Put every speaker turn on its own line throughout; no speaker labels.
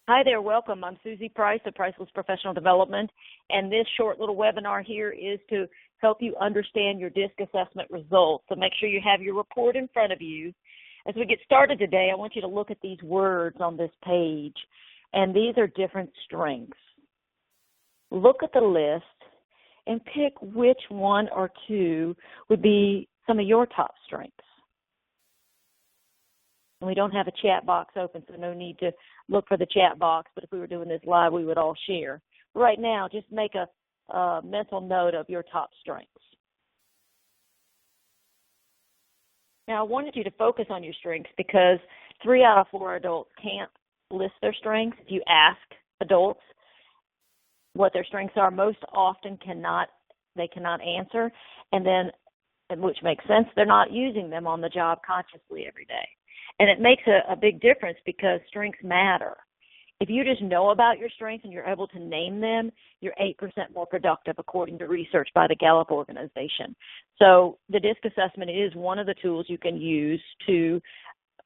Hi there, welcome. I'm Susie Price of Priceless Professional Development, and this short little webinar here is to help you understand your DISC assessment results. So make sure you have your report in front of you. As we get started today, I want you to look at these words on this page, and these are different strengths. Look at the list and pick which one or two would be some of your top strengths. And we don't have a chat box open, so no need to look for the chat box, but if we were doing this live, we would all share. Right now, just make a mental note of your top strengths. Now, I wanted you to focus on your strengths because 3 out of 4 adults can't list their strengths. If you ask adults what their strengths are, most often they cannot answer, which makes sense, they're not using them on the job consciously every day. And it makes a big difference because strengths matter. If you just know about your strengths and you're able to name them, you're 8% more productive according to research by the Gallup organization. So the DISC assessment is one of the tools you can use to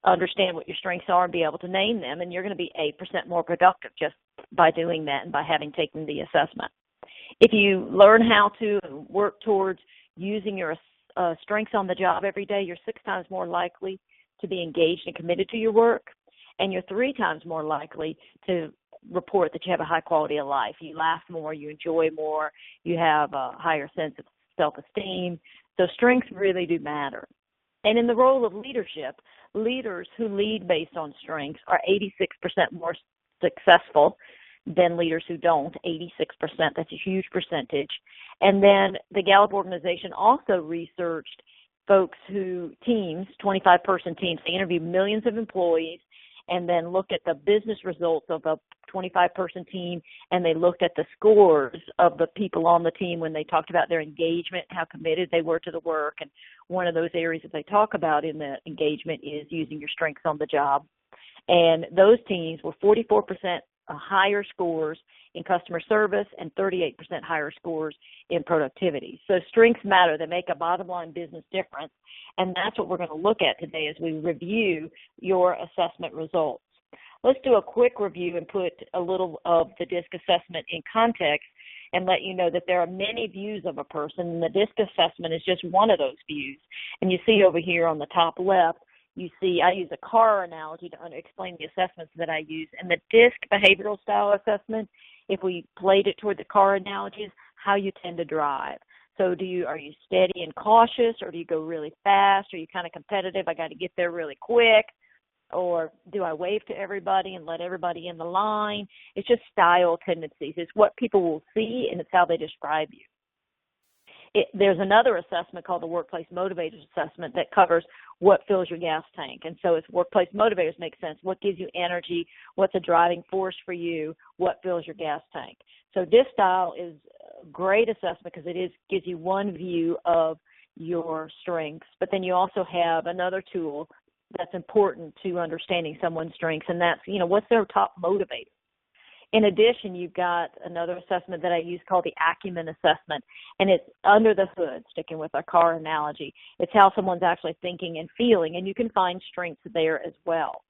understand what your strengths are and be able to name them, and you're going to be 8% more productive just by doing that and by having taken the assessment. If you learn how to work towards using your strengths on the job every day, you're 6 times more likely to be engaged and committed to your work, and you're 3 times more likely to report that you have a high quality of life. You laugh more, you enjoy more, you have a higher sense of self-esteem. So strengths really do matter. And in the role of leadership, leaders who lead based on strengths are 86% more successful than leaders who don't, 86%. That's a huge percentage. And then the Gallup organization also researched teams, 25-person teams. They interviewed millions of employees and then looked at the business results of a 25-person team, and they looked at the scores of the people on the team when they talked about their engagement, how committed they were to the work. And one of those areas that they talk about in the engagement is using your strengths on the job. And those teams were 44% higher scores in customer service and 38% higher scores in productivity. So strengths matter. They make a bottom line business difference. And that's what we're going to look at today as we review your assessment results. Let's do a quick review and put a little of the DISC assessment in context and let you know that there are many views of a person, and the DISC assessment is just one of those views. And you see over here on the top left, you see I use a car analogy to explain the assessments that I use. And the DISC behavioral style assessment, if we played it toward the car analogy, is how you tend to drive. So are you steady and cautious, or do you go really fast? Are you kind of competitive? I got to get there really quick. Or do I wave to everybody and let everybody in the line? It's just style tendencies. It's what people will see, and it's how they describe you. There's another assessment called the Workplace Motivators Assessment that covers what fills your gas tank. And so if Workplace Motivators make sense, what gives you energy, what's a driving force for you, what fills your gas tank. So DISC style is a great assessment because it gives you one view of your strengths, but then you also have another tool that's important to understanding someone's strengths, and that's, what's their top motivator. In addition, you've got another assessment that I use called the acumen assessment, and it's under the hood, sticking with our car analogy. It's how someone's actually thinking and feeling, and you can find strengths there as well.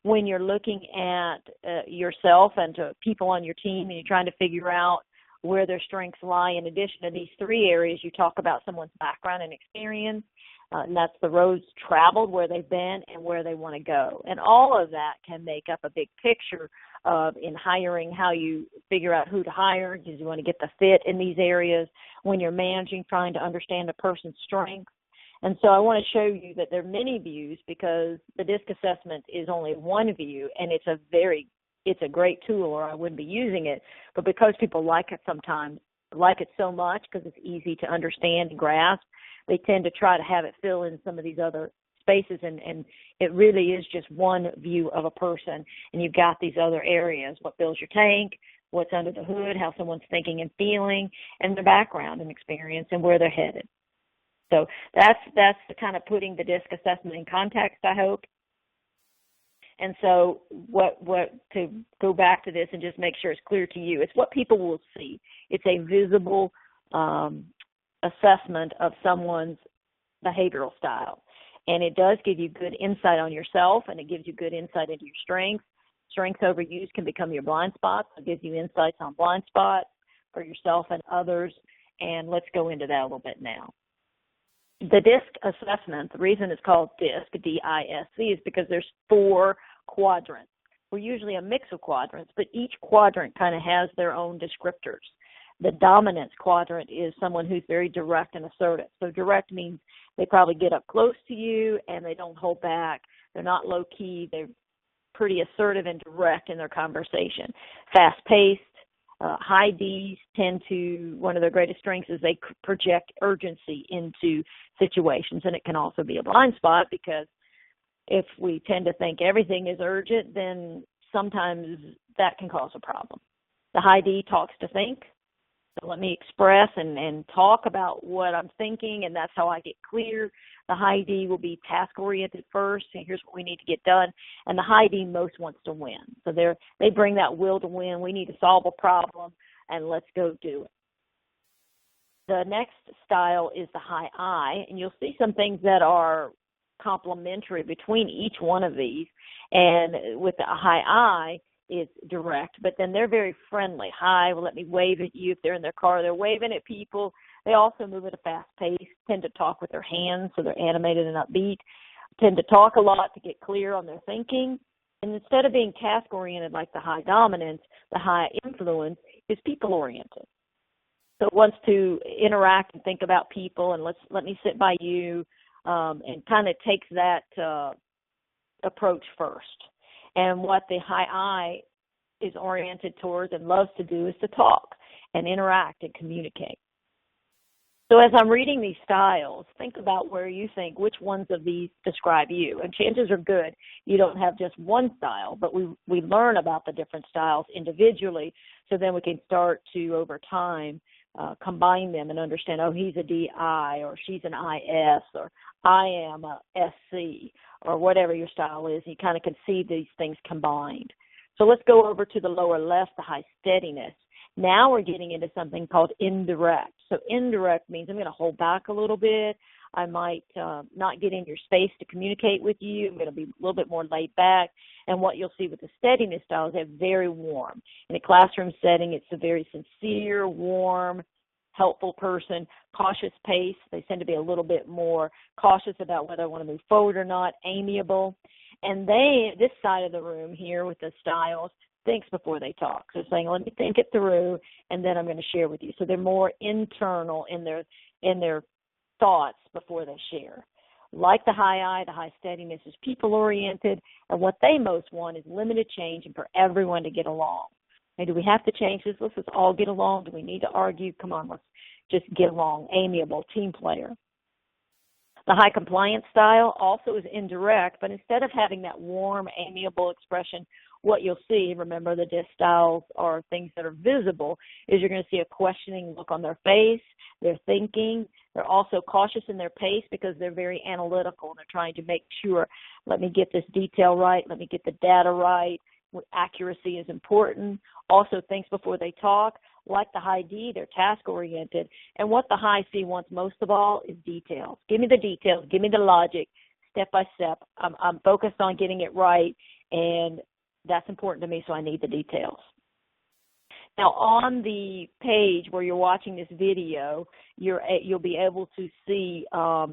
When you're looking at yourself and to people on your team and you're trying to figure out where their strengths lie, in addition to these 3 areas, you talk about someone's background and experience, and that's the roads traveled, where they've been, and where they want to go. And all of that can make up a big picture of, in hiring, how you figure out who to hire, because you want to get the fit in these areas. When you're managing, trying to understand a person's strengths. And so I want to show you that there are many views, because the DISC assessment is only one view, and it's a great tool, or I wouldn't be using it. But because people like it so much because it's easy to understand and grasp, they tend to try to have it fill in some of these other spaces, and it really is just one view of a person. And you've got these other areas: what fills your tank, what's under the hood, how someone's thinking and feeling, and their background and experience, and where they're headed. So that's the kind of putting the DISC assessment in context, I hope. And so what to go back to this and just make sure it's clear to you, it's what people will see. It's a visible assessment of someone's behavioral style. And it does give you good insight on yourself, and it gives you good insight into your strengths. Strengths overused can become your blind spots. It gives you insights on blind spots for yourself and others. And let's go into that a little bit now. The DISC assessment, the reason it's called DISC, D-I-S-C, is because there's 4 quadrants. We're usually a mix of quadrants, but each quadrant kind of has their own descriptors. The dominance quadrant is someone who's very direct and assertive. So direct means they probably get up close to you and they don't hold back. They're not low-key. They're pretty assertive and direct in their conversation. Fast-paced. High Ds tend to, one of their greatest strengths is they project urgency into situations, and it can also be a blind spot because if we tend to think everything is urgent, then sometimes that can cause a problem. The High D talks to think. So let me express and talk about what I'm thinking, and that's how I get clear. The High D will be task-oriented first, and here's what we need to get done. And the High D most wants to win. So they bring that will to win. We need to solve a problem, and let's go do it. The next style is the High I, and you'll see some things that are complementary between each one of these. And with the High I, it's direct, but then they're very friendly. Hi, well, let me wave at you. If they're in their car, they're waving at people. They also move at a fast pace, tend to talk with their hands, so they're animated and upbeat, tend to talk a lot to get clear on their thinking. And instead of being task-oriented like the High Dominance, the High Influence is people-oriented. So it wants to interact and think about people, and let me sit by you, and kind of takes that approach first. And what the High I is oriented towards and loves to do is to talk and interact and communicate. So as I'm reading these styles, think about where you think which ones of these describe you. And chances are good you don't have just one style, but we learn about the different styles individually, so then we can start to, over time, combine them and understand, oh, he's a DI, or she's an IS, or I am a SC, or whatever your style is. You kind of can see these things combined. So let's go over to the lower left, the High Steadiness. Now we're getting into something called indirect. So indirect means I'm going to hold back a little bit. I might not get in your space to communicate with you. I'm going to be a little bit more laid back. And what you'll see with the steadiness style is they're very warm. In a classroom setting, it's a very sincere, warm, helpful person, cautious pace. They tend to be a little bit more cautious about whether I want to move forward or not, amiable. And this side of the room here with the styles, thinks before they talk. So saying, let me think it through, and then I'm going to share with you. So they're more internal in their thoughts before they share. Like the High I, the High Steadiness is people-oriented, and what they most want is limited change and for everyone to get along. Hey, do we have to change this? Let's just all get along. Do we need to argue? Come on, let's just get along. Amiable, team player. The High Compliance style also is indirect, but instead of having that warm, amiable expression, what you'll see, remember the DISC styles are things that are visible, is you're going to see a questioning look on their face. They're thinking. They're also cautious in their pace because they're very analytical. They're trying to make sure, let me get this detail right. Let me get the data right. Accuracy is important. Also thinks before they talk. Like the High D, they're task-oriented. And what the High C wants most of all is details. Give me the details. Give me the logic, step by step. I'm focused on getting it right, and that's important to me, so I need the details. Now, on the page where you're watching this video, you'll be able to see a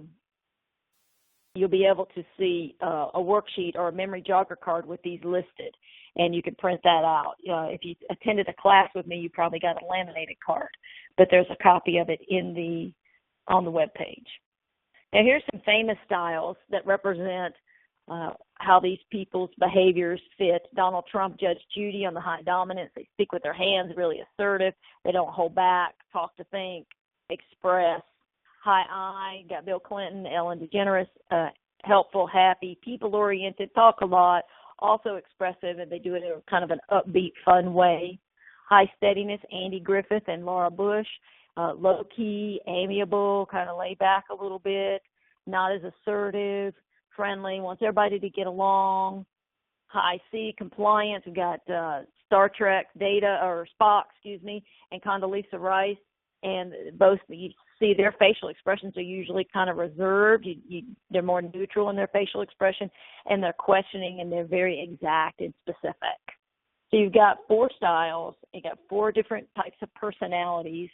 worksheet or a memory jogger card with these listed, and you can print that out. If you attended a class with me, you probably got a laminated card, but there's a copy of it on the web page. Now, here's some famous styles that represent how these people's behaviors fit. Donald Trump, Judge Judy on the High Dominance. They speak with their hands, really assertive. They don't hold back, talk to think, express. High I, got Bill Clinton, Ellen DeGeneres, helpful, happy, people-oriented, talk a lot, also expressive, and they do it in kind of an upbeat, fun way. High Steadiness, Andy Griffith and Laura Bush, low-key, amiable, kind of laid back a little bit, not as assertive, friendly, wants everybody to get along. High C, Compliance, we've got Star Trek, Spock, and Condoleezza Rice, and both you see their facial expressions are usually kind of reserved. They're more neutral in their facial expression, and they're questioning, and they're very exact and specific. So you've got 4 styles, you got 4 different types of personalities,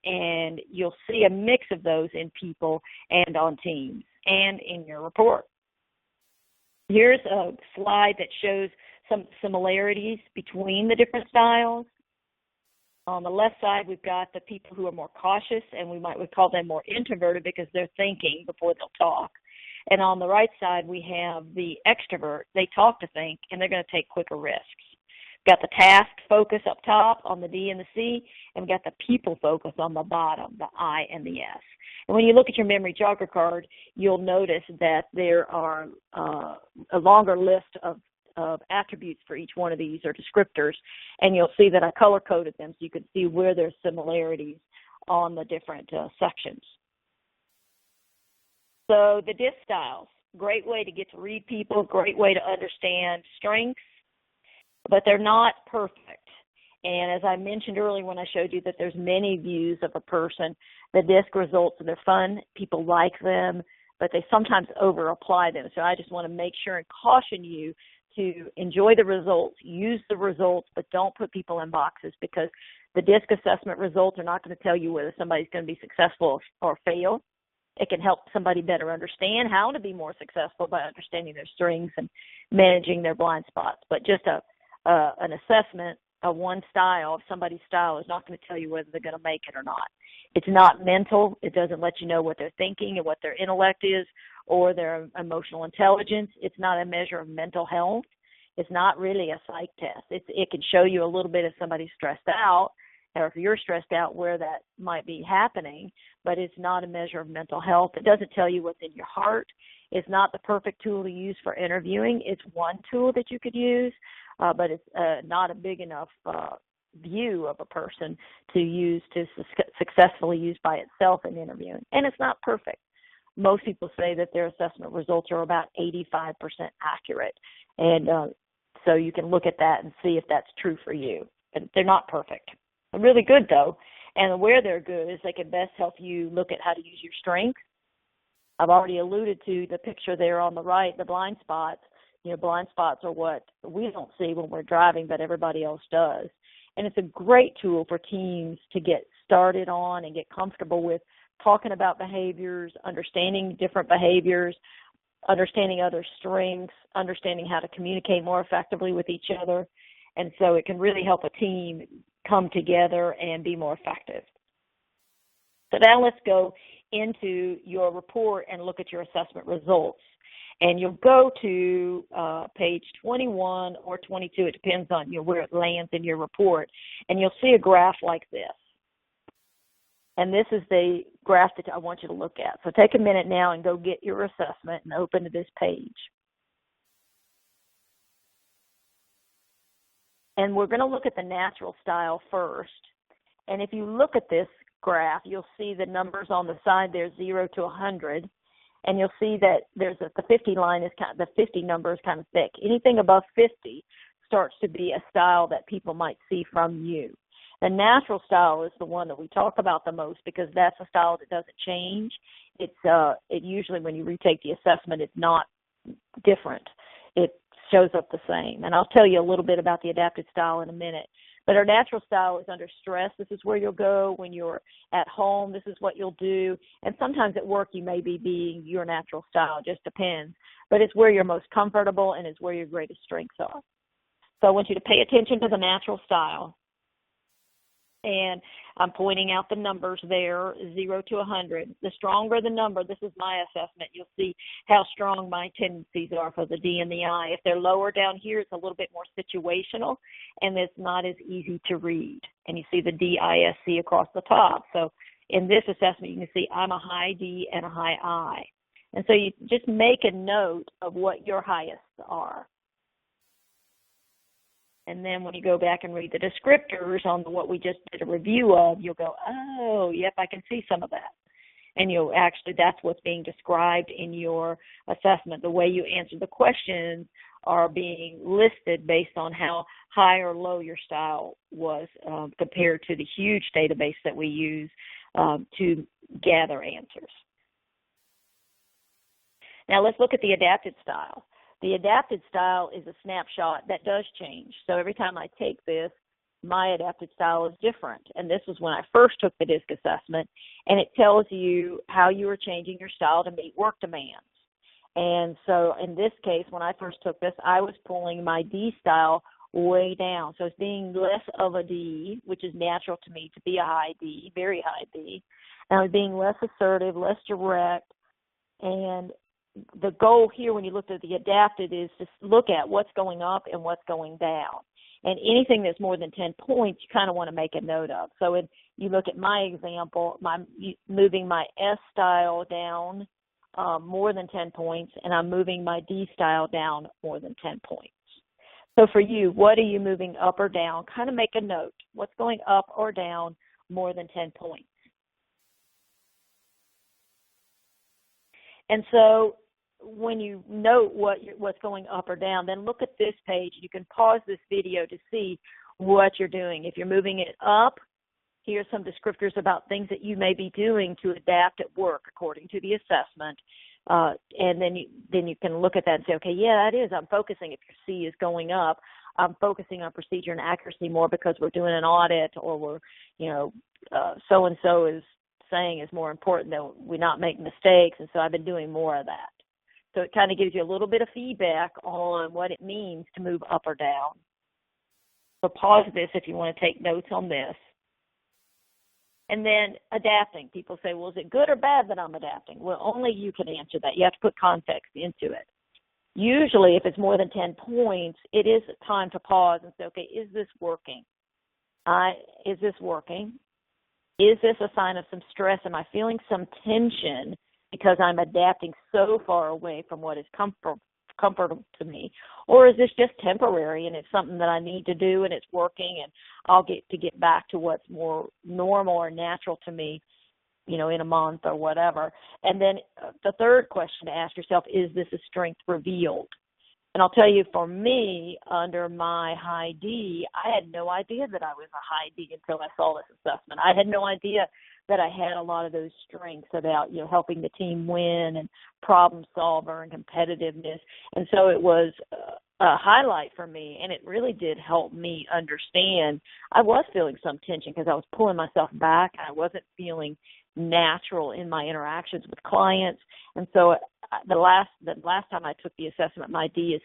and you'll see a mix of those in people and on teams and in your report. Here's a slide that shows some similarities between the different styles. On the left side, we've got the people who are more cautious, and we call them more introverted because they're thinking before they'll talk. And on the right side, we have the extrovert. They talk to think, and they're going to take quicker risks. We've got the task focus up top on the D and the C, and we've got the people focus on the bottom, the I and the S. And when you look at your memory jogger card, you'll notice that there are a longer list of attributes for each one of these, or descriptors, and you'll see that I color-coded them so you can see where there's similarities on the different sections. So the DISC styles, great way to get to read people, great way to understand strengths, but they're not perfect. And as I mentioned earlier when I showed you that there's many views of a person, the DISC results, they're fun, people like them, but they sometimes over-apply them. So I just want to make sure and caution you to enjoy the results, use the results, but don't put people in boxes, because the DISC assessment results are not going to tell you whether somebody's going to be successful or fail. It can help somebody better understand how to be more successful by understanding their strengths and managing their blind spots. But just an assessment of one style, of somebody's style, is not going to tell you whether they're going to make it or not. It's not mental. It doesn't let you know what they're thinking and what their intellect is or their emotional intelligence. It's not a measure of mental health. It's not really a psych test. It can show you a little bit if somebody's stressed out, or if you're stressed out, where that might be happening, but it's not a measure of mental health. It doesn't tell you what's in your heart. It's not the perfect tool to use for interviewing. It's one tool that you could use, but it's not a big enough view of a person to use to successfully use by itself in interviewing. And it's not perfect. Most people say that their assessment results are about 85% accurate. And so you can look at that and see if that's true for you. And they're not perfect. They're really good, though. And where they're good is they can best help you look at how to use your strengths. I've already alluded to the picture there on the right, the blind spots. You know, blind spots are what we don't see when we're driving, but everybody else does. And it's a great tool for teams to get started on and get comfortable with talking about behaviors, understanding different behaviors, understanding other strengths, understanding how to communicate more effectively with each other. And so it can really help a team come together and be more effective. So now let's go into your report and look at your assessment results. And you'll go to page 21 or 22. It depends on where it lands in your report. And you'll see a graph like this. And this is the graph that I want you to look at. So take a minute now and go get your assessment and open to this page. And we're going to look at the natural style first. And if you look at this graph, you'll see the numbers on the side there, 0 to 100. And you'll see that there's the 50 line is kind of, the 50 number is kind of thick. Anything above 50 starts to be a style that people might see from you. The natural style is the one that we talk about the most because that's a style that doesn't change. It usually, when you retake the assessment, it's not different. It shows up the same. And I'll tell you a little bit about the adapted style in a minute. But our natural style is under stress. This is where you'll go when you're at home. This is what you'll do. And sometimes at work you may be being your natural style. It just depends. But it's where you're most comfortable and it's where your greatest strengths are. So I want you to pay attention to the natural style. And I'm pointing out the numbers there, 0 to 100. The stronger the number, this is my assessment, you'll see how strong my tendencies are for the D and the I. If they're lower down here, it's a little bit more situational, and it's not as easy to read. And you see the D-I-S-C across the top. So in this assessment, you can see I'm a high D and a high I. And so you just make a note of what your highest are. And then when you go back and read the descriptors on what we just did a review of, you'll go, oh, yep, I can see some of that. And you'll actually, that's what's being described in your assessment. The way you answer the questions are being listed based on how high or low your style was compared to the huge database that we use to gather answers. Now let's look at the adapted style. The adapted style is a snapshot that does change. So every time I take this, my adapted style is different. And this was when I first took the DISC assessment, and it tells you how you are changing your style to meet work demands. And so in this case, when I first took this, I was pulling my D style way down. So it's being less of a D, which is natural to me to be a high D, very high D. And I was being less assertive, less direct. And the goal here when you look at the adapted is to look at what's going up and what's going down. And anything that's more than 10 points, you kind of want to make a note of. So if you look at my example, moving my S style down more than 10 points, and I'm moving my D style down more than 10 points. So for you, what are you moving up or down? Kind of make a note. What's going up or down more than 10 points? And so when you note what's going up or down, then look at this page. You can pause this video to see what you're doing. If you're moving it up, here's some descriptors about things that you may be doing to adapt at work according to the assessment. And then you can look at that and say, okay, yeah, that is. I'm focusing. If your C is going up, I'm focusing on procedure and accuracy more because we're doing an audit, or we're, so-and-so is saying is more important that we not make mistakes. And so I've been doing more of that. So it kind of gives you a little bit of feedback on what it means to move up or down. So pause this if you want to take notes on this. And then adapting. People say, well, is it good or bad that I'm adapting? Well, only you can answer that. You have to put context into it. Usually, if it's more than 10 points, it is time to pause and say, okay, is this working? Is this working? Is this a sign of some stress? Am I feeling some tension because I'm adapting so far away from what is comfortable to me? Or is this just temporary and it's something that I need to do and it's working and I'll get back to what's more normal or natural to me, in a month or whatever? And then the third question to ask yourself, is this a strength revealed? And I'll tell you, for me, under my high D, I had no idea that I was a high D until I saw this assessment. I had no idea that I had a lot of those strengths about, helping the team win and problem solver and competitiveness. And so it was a highlight for me, and it really did help me understand. I was feeling some tension because I was pulling myself back. I wasn't feeling natural in my interactions with clients. And so the last time I took the assessment, my D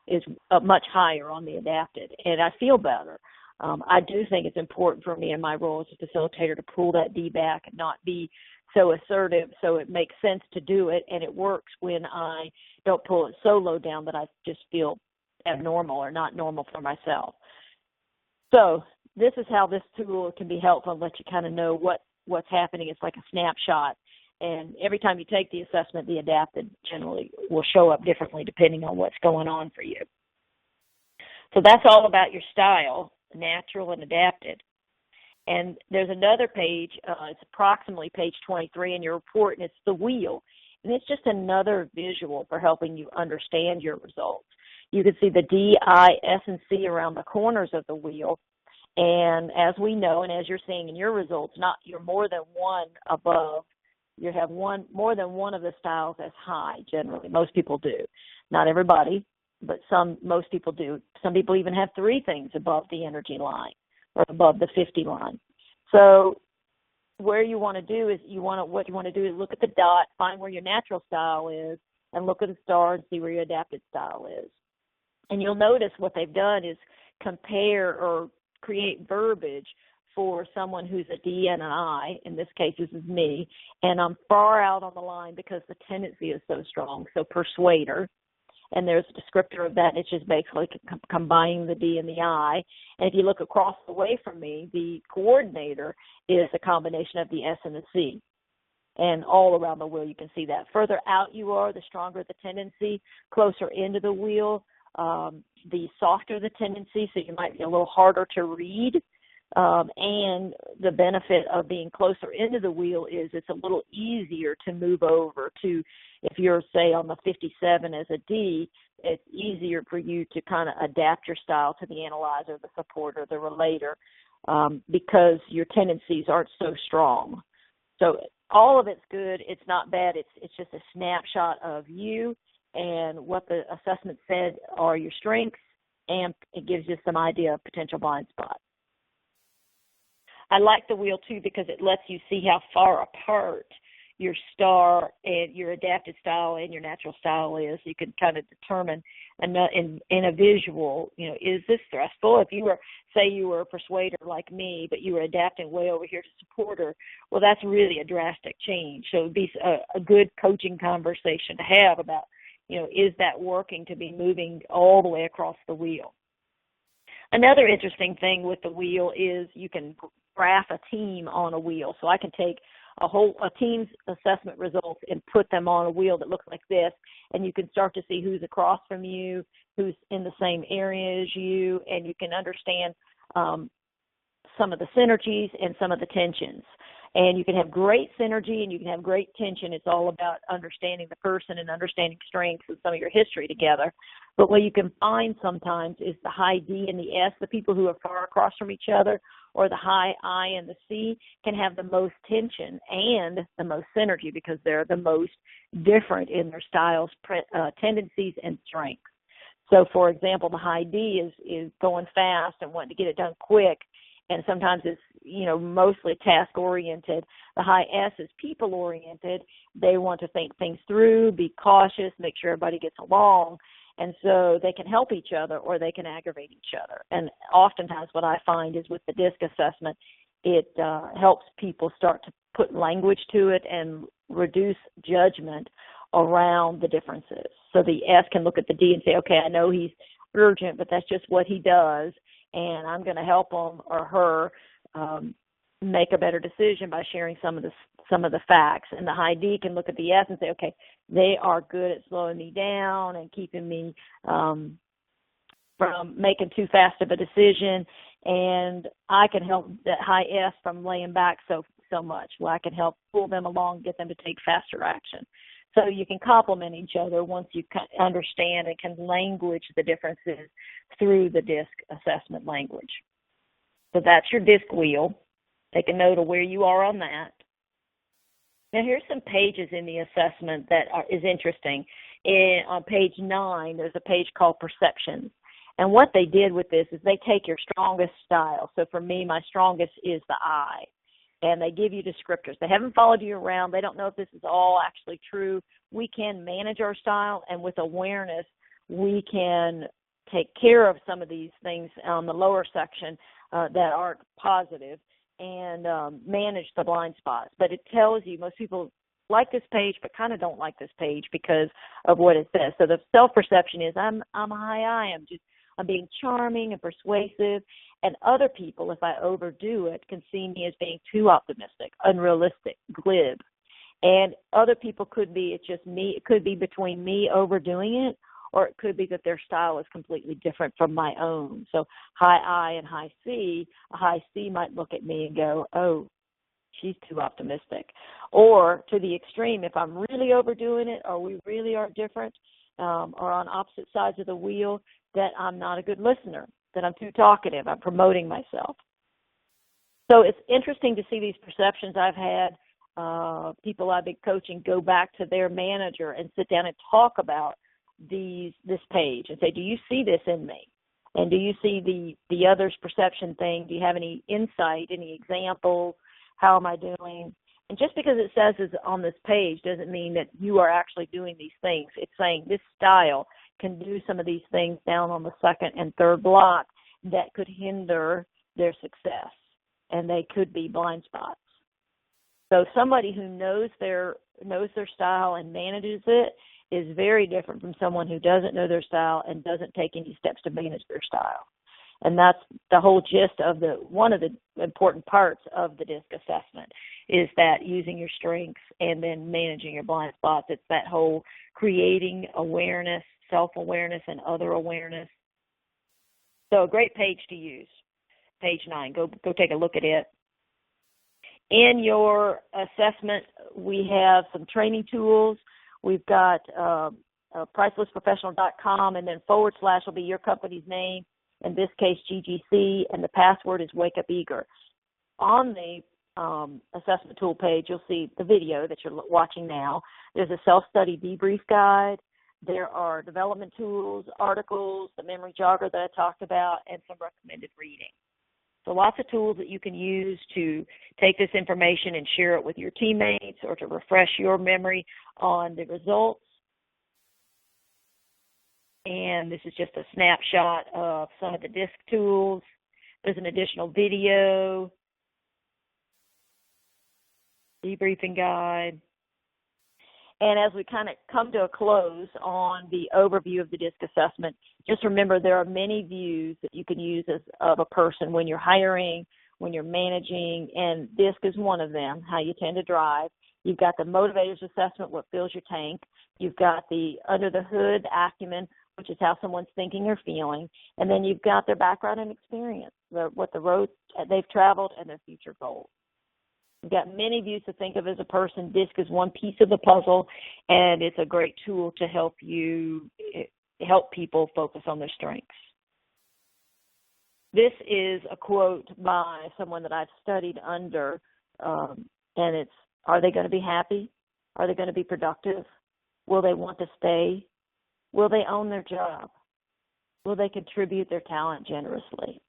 is much higher on the adapted, and I feel better. I do think it's important for me in my role as a facilitator to pull that D back and not be so assertive, so it makes sense to do it, and it works when I don't pull it so low down that I just feel abnormal or not normal for myself. So this is how this tool can be helpful and let you kind of know what's happening. It's like a snapshot, and every time you take the assessment, the adapted generally will show up differently depending on what's going on for you. So that's all about your style, natural and adapted. And there's another page, it's approximately page 23 in your report, and it's the wheel. And it's just another visual for helping you understand your results. You can see the D, I, S, and C around the corners of the wheel. And as we know, and as you're seeing in your results, you're more than one above. You have more than one of the styles as high, generally. Most people do. Not everybody, but most people do. Some people even have 3 things above the energy line or above the 50 line. So where you want to do is what you want to do is look at the dot, find where your natural style is, and look at the star and see where your adapted style is. And you'll notice what they've done is compare or create verbiage for someone who's a D and an I. In this case, this is me, and I'm far out on the line because the tendency is so strong. So persuader, and there's a descriptor of that. It's just basically combining the D and the I. And if you look across the way from me, the coordinator is a combination of the S and the C. And all around the wheel, you can see that. Further out you are, the stronger the tendency. Closer into the wheel, the softer the tendency, so you might be a little harder to read. And the benefit of being closer into the wheel is it's a little easier to move over to, if you're, say, on the 57 as a D, it's easier for you to kind of adapt your style to the analyzer, the supporter, the relator, because your tendencies aren't so strong. So all of it's good. It's not bad. It's just a snapshot of you and what the assessment said are your strengths, and it gives you some idea of potential blind spots. I like the wheel too because it lets you see how far apart your star and your adapted style and your natural style is. You can kind of determine in a visual, is this stressful? If you were, say you were a persuader like me, but you were adapting way over here to supporter, well, that's really a drastic change. So it would be a good coaching conversation to have about, is that working to be moving all the way across the wheel? Another interesting thing with the wheel is you can graph a team on a wheel. So I can take a team's assessment results and put them on a wheel that looks like this, and you can start to see who's across from you, who's in the same area as you, and you can understand some of the synergies and some of the tensions. And you can have great synergy and you can have great tension. It's all about understanding the person and understanding strengths and some of your history together. But what you can find sometimes is the high D and the S, the people who are far across from each other, or the high I and the C can have the most tension and the most synergy because they're the most different in their styles, tendencies, and strengths. So, for example, the high D is going fast and wanting to get it done quick, and sometimes it's, mostly task-oriented. The high S is people-oriented. They want to think things through, be cautious, make sure everybody gets along, and so they can help each other or they can aggravate each other. And oftentimes what I find is with the DISC assessment, it helps people start to put language to it and reduce judgment around the differences. So the S can look at the D and say, okay, I know he's urgent, but that's just what he does, and I'm going to help him or her make a better decision by sharing some of the facts. And the high D can look at the S and say, okay, they are good at slowing me down and keeping me from making too fast of a decision, and I can help that high S from laying back so much. Well, I can help pull them along, get them to take faster action. So you can complement each other once you understand and can language the differences through the DISC assessment language. So that's your DISC wheel. Take a note of where you are on that. Now here's some pages in the assessment that is interesting. On page 9, there's a page called Perceptions. And what they did with this is they take your strongest style. So for me, my strongest is the I. And they give you descriptors. They haven't followed you around. They don't know if this is all actually true. We can manage our style, and with awareness, we can take care of some of these things on the lower section that aren't positive and manage the blind spots. But it tells you, most people like this page but kind of don't like this page because of what it says. So the self-perception is I'm a high I. I'm being charming and persuasive, and other people, if I overdo it, can see me as being too optimistic, unrealistic, glib. And other people could be, it's just me, it could be between me overdoing it, or it could be that their style is completely different from my own. So high I and high C, a high C might look at me and go, oh, she's too optimistic. Or to the extreme, if I'm really overdoing it, or we really are different, or on opposite sides of the wheel, that I'm not a good listener, that I'm too talkative, I'm promoting myself. So it's interesting to see these perceptions. I've had people I've been coaching go back to their manager and sit down and talk about this page and say, do you see this in me? And do you see the other's perception thing? Do you have any insight, any examples? How am I doing? And just because it says it's on this page doesn't mean that you are actually doing these things. It's saying this style can do some of these things down on the second and third block that could hinder their success, and they could be blind spots. So somebody who knows their style and manages it is very different from someone who doesn't know their style and doesn't take any steps to manage their style. And that's the whole gist of one of the important parts of the DISC assessment is that using your strengths and then managing your blind spots. It's that whole creating awareness, self-awareness, and other awareness. So a great page to use, page 9. Go take a look at it. In your assessment, we have some training tools. We've got pricelessprofessional.com, and then / will be your company's name, in this case GGC, and the password is Wake Up Eager. On the assessment tool page, you'll see the video that you're watching now. There's a self-study debrief guide. There are development tools, articles, the memory jogger that I talked about, and some recommended reading. So lots of tools that you can use to take this information and share it with your teammates or to refresh your memory on the results. And this is just a snapshot of some of the DISC tools. There's an additional video, debriefing guide. And as we kind of come to a close on the overview of the DISC assessment, just remember there are many views that you can use of a person when you're hiring, when you're managing, and DISC is one of them, how you tend to drive. You've got the motivators assessment, what fills your tank. You've got the under the hood acumen, which is how someone's thinking or feeling. And then you've got their background and experience, what the road they've traveled and their future goals. You've got many views to think of as a person. DISC is one piece of the puzzle, and it's a great tool to help people focus on their strengths. This is a quote by someone that I've studied under, and it's, are they going to be happy? Are they going to be productive? Will they want to stay? Will they own their job? Will they contribute their talent generously?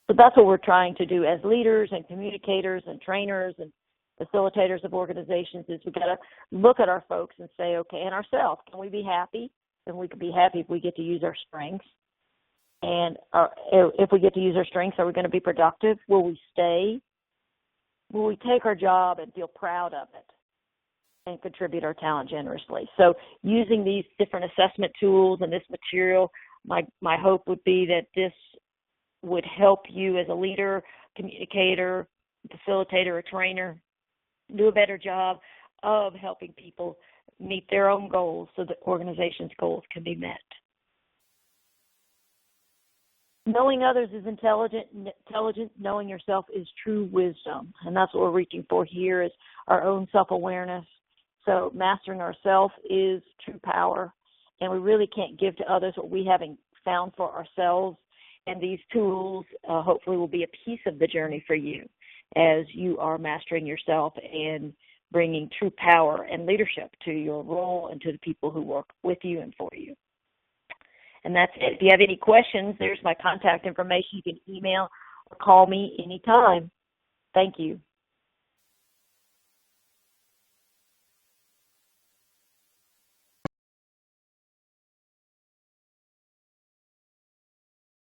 So that's what we're trying to do as leaders and communicators and trainers and facilitators of organizations is we've got to look at our folks and say, okay, and ourselves, can we be happy? And we can be happy if we get to use our strengths. And if we get to use our strengths, are we going to be productive? Will we stay? Will we take our job and feel proud of it and contribute our talent generously? So using these different assessment tools and this material, my hope would be that this would help you as a leader, communicator, facilitator, or trainer do a better job of helping people meet their own goals so that organization's goals can be met. Knowing others is intelligent. Knowing yourself is true wisdom, and that's what we're reaching for here is our own self-awareness. So mastering ourselves is true power, and we really can't give to others what we haven't found for ourselves. And these tools hopefully will be a piece of the journey for you as you are mastering yourself and bringing true power and leadership to your role and to the people who work with you and for you. And that's it. If you have any questions, there's my contact information. You can email or call me anytime. Thank you.